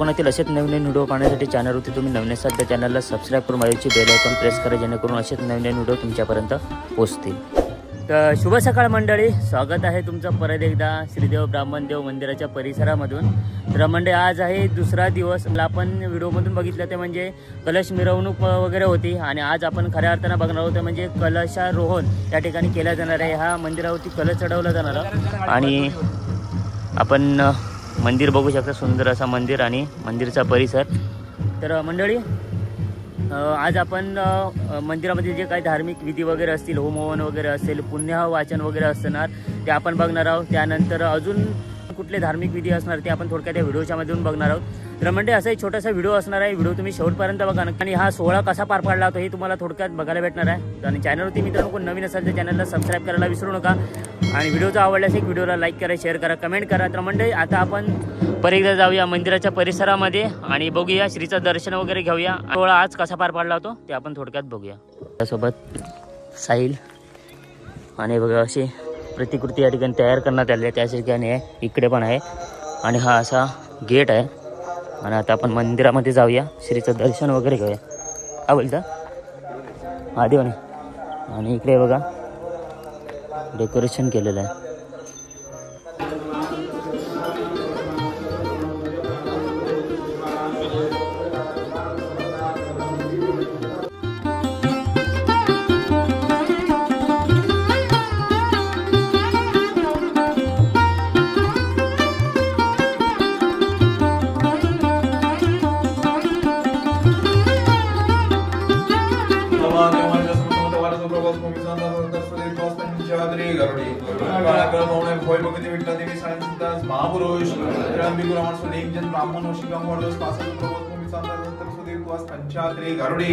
कोकणातील असेच नवीन व्हिडिओ पाहण्यासाठी चॅनलवरती तुम्ही नवीन असाल तर चॅनलला सबस्क्राईब करून माझ्याची बेल आयकॉन प्रेस करा, जेणेकरून असेच नवीन व्हिडिओ तुमच्यापर्यंत पोहोचतील। तर शुभ सकाळ मंडळी, स्वागत आहे तुमचं परत एकदा श्रीदेव ब्राह्मणदेव मंदिराच्या परिसरामधून। तर मंडळी आज आहे दुसरा दिवस। आपण व्हिडिओमधून बघितलं ते म्हणजे कलश मिरवणूक वगैरे होती आणि आज आपण खऱ्या अर्थानं बघणार आहोत म्हणजे कलशारोहण या ठिकाणी केला जाणार आहे। हा मंदिरावरती कलश चढवला जाणार आणि आपण मंदिर बघू शकता, सुंदर असा मंदिर आणि मंदिरचा परिसर। तर मंडळी आज आपण मंदिरामध्ये जे काही धार्मिक विधी वगैरे असतील, होम हवन वगैरे असेल, पुण्य वाचन वगैरे असणार ते आपण बघणार आहोत। त्यानंतर अजून कुठले धार्मिक विधी असणार ते आपण थोडक्यात या व्हिडिओच्या मधून बघणार आहोत। तर म्हणजे असा एक छोटासा व्हिडिओ असणार आहे, व्हिडिओ तुम्ही शेवटपर्यंत बघा आणि हा सोहळा कसा पार पाडला तो हे तुम्हाला थोडक्यात बघायला भेटणार आहे। आणि चॅनलवरती मित्रांनो कोण नवीन असेल तर चॅनलला सबस्क्राईब करायला विसरू नका आणि व्हिडिओचा आवडल्यास एक व्हिडिओला लाईक करा, शेअर करा, कमेंट करा। तर म्हणजे आता आपण परत एकदा जाऊया मंदिराच्या परिसरामध्ये आणि बघूया श्रीचं दर्शन वगैरे घेऊया। सोहळा आज कसा पार पाडला होतो ते आपण थोडक्यात बघूया। त्यासोबत साहिल आणि बघा अशी प्रतिकृती या ठिकाणी तयार करण्यात आली आहे, त्या ठिकाणी आहे, इकडे पण आहे आणि हा असा गेट आहे। आणि आता आपण मंदिरामध्ये जाऊया, श्रीचं दर्शन वगैरे घेऊया। हा बोलता हा देवाने। आणि इकडे बघा डेकोरेशन केलेलं आहे। महापुरुष ब्राह्मण पंचात्री गरुडी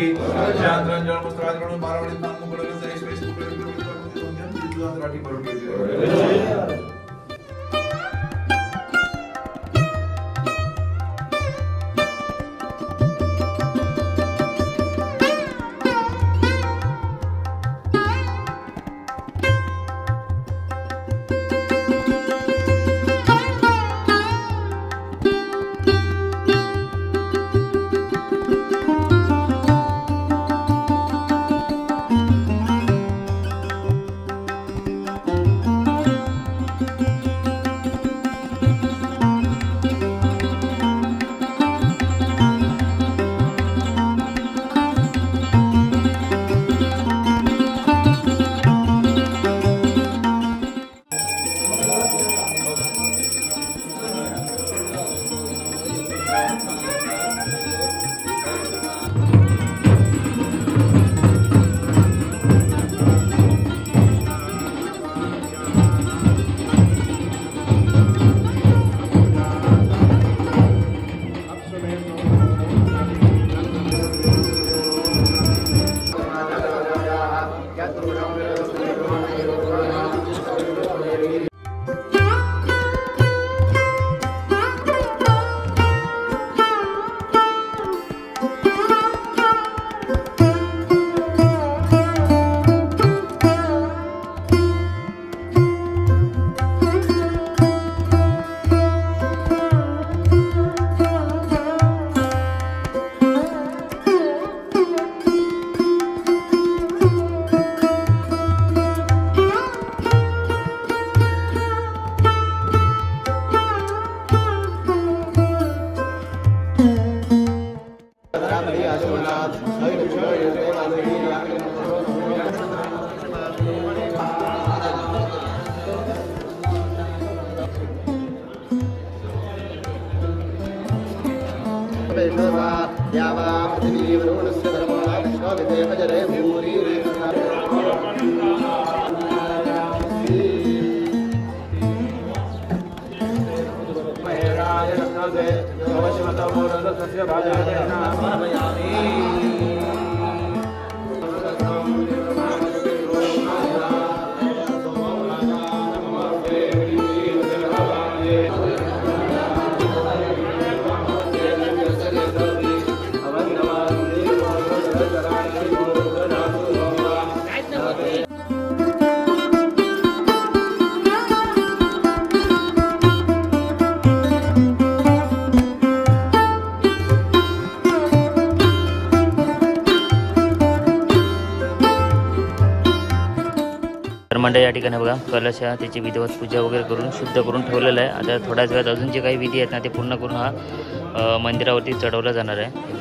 मंडळ या ठिकाणी बघा कलश आहे त्याची विधिवत पूजा वगैरे करून शुद्ध करून ठेवलेलं आहे. आता थोड्याच वेळात अजून जे काही विधी आहेत ना ते पूर्ण करून हा मंदिरावरती चढवला जाणार आहे.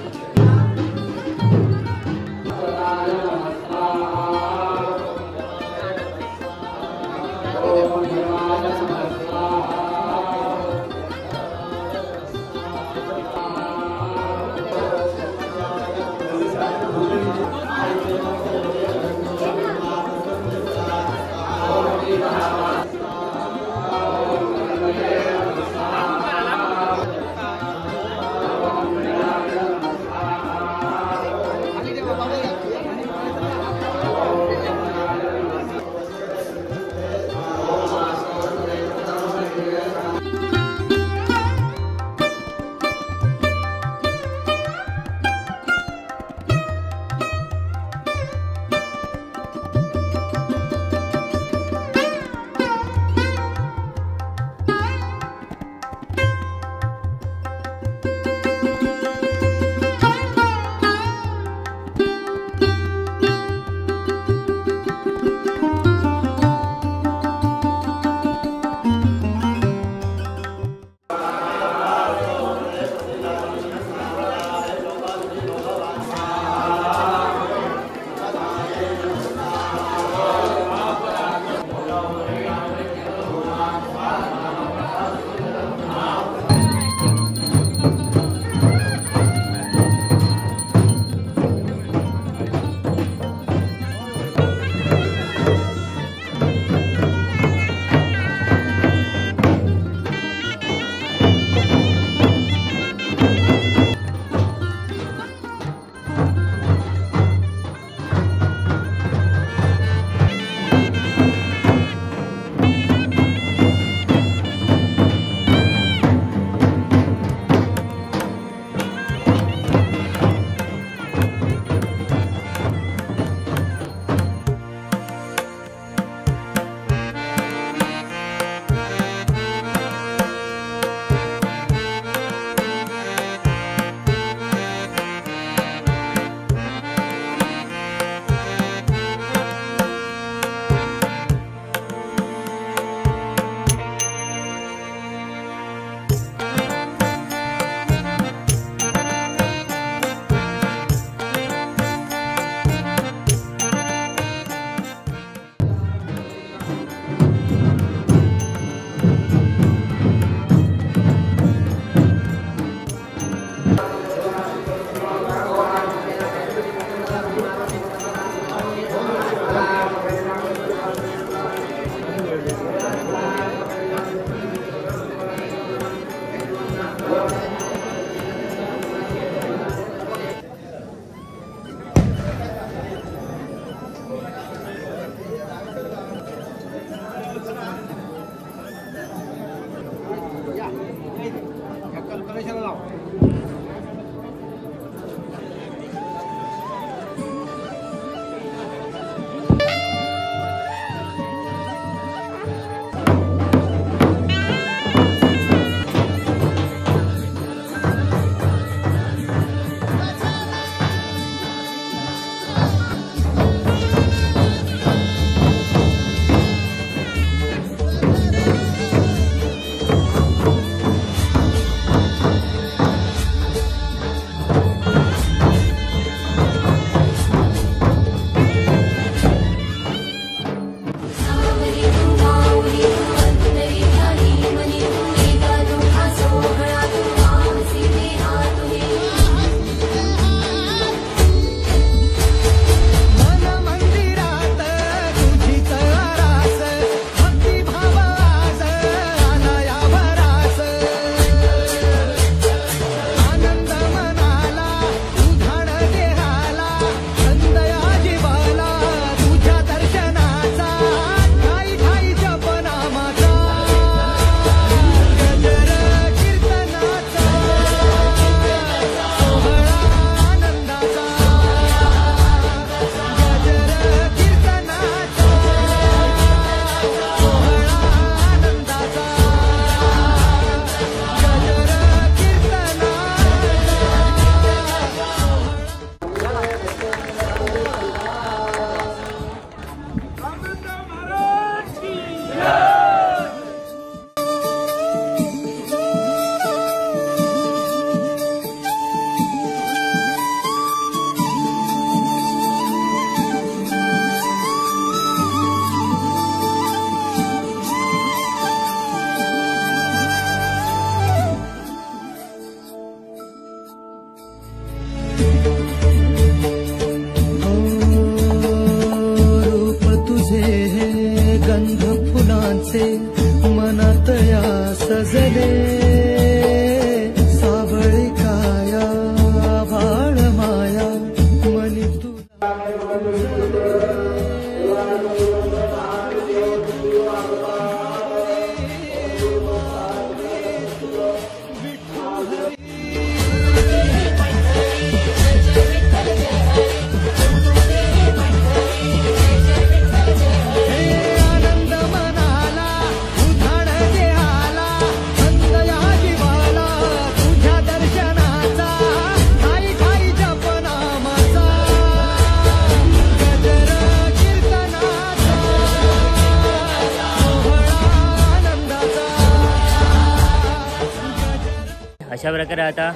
अशा प्रकारे आता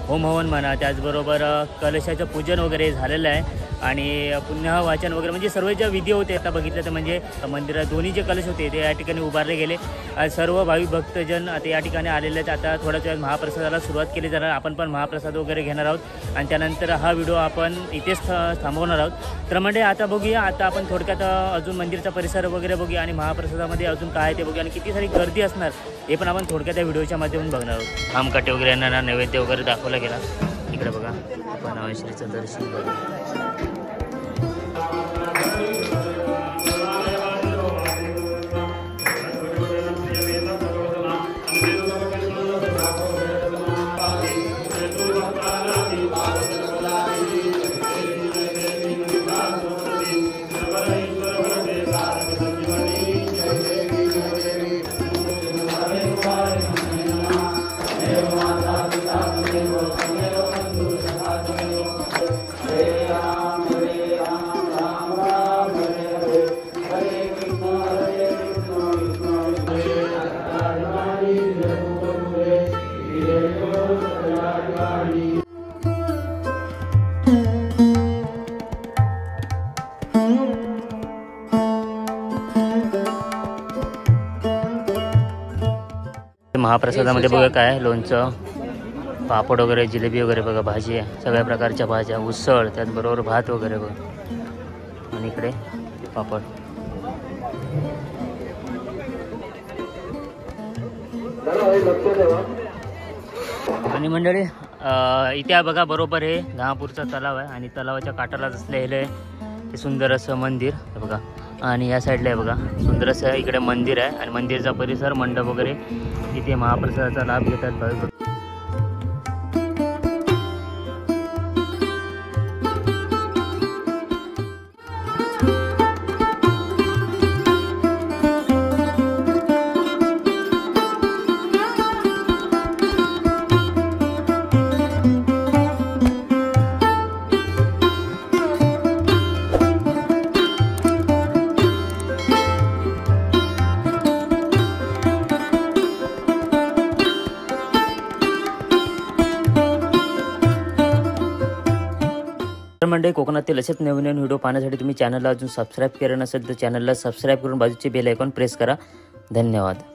होम हवन म्हणा, त्याचबरोबर कलशाचं पूजन वगैरे झालेलं आहे आणि पुन्हा वाचन वगैरे म्हणजे सर्व ज्या विधी होते आता बघितलं तर म्हणजे मंदिरात दोन्ही जे कलश होते ते या ठिकाणी उभारले गेले. सर्व भाविक भक्तजन आता या ठिकाणी आलेले आहेत. आता थोड्याच वेळात महाप्रसादाला सुरुवात केली जाणार. आपण पण महाप्रसाद वगैरे घेणार आहोत आणि त्यानंतर हा व्हिडिओ आपण इथेच थांबवणार आहोत. तर म्हणजे आता बघूया, आता आपण थोडक्यात अजून मंदिरचा परिसर वगैरे बघूया आणि महाप्रसादामध्ये अजून काय ते बघूया आणि किती सारी गर्दी असणार हे पण आपण थोडक्यात या व्हिडिओच्या माध्यमातून बघणार आहोत. आमकाटे वगैरे यांना नैवेद्य वगैरे दाखवला गेला. इकडे बघा आपण श्रीचं दर्शन करू. महाप्रसादामध्ये बघा काय लोणचं, पापड वगैरे, जिलेबी वगैरे बघा, भाजी आहे, सगळ्या प्रकारच्या भाज्या, उसळ, त्याचबरोबर भात वगैरे बघा आणि इकडे पापड. आणि मंडळी इथे बघा बरोबर हे दहापूरचा तलाव आहे आणि तलावाच्या काठाला असलेलं आहे ते सुंदर असं मंदिर हे बघा. आणि या साईडला आहे बघा सुंदर असं इकडे मंदिर आहे आणि मंदिरचा परिसर, मंडप वगैरे, इथे महाप्रसादाचा लाभ घेतात भाविक. मंडळी कोकणातील असेच नवीन व्हिडिओ पाहण्यासाठी तुम्ही चॅनलला अजून सबस्क्राईब केलं नसेल तर चॅनलला सबस्क्राईब करून बाजूचे बेल आयकॉन प्रेस करा. धन्यवाद.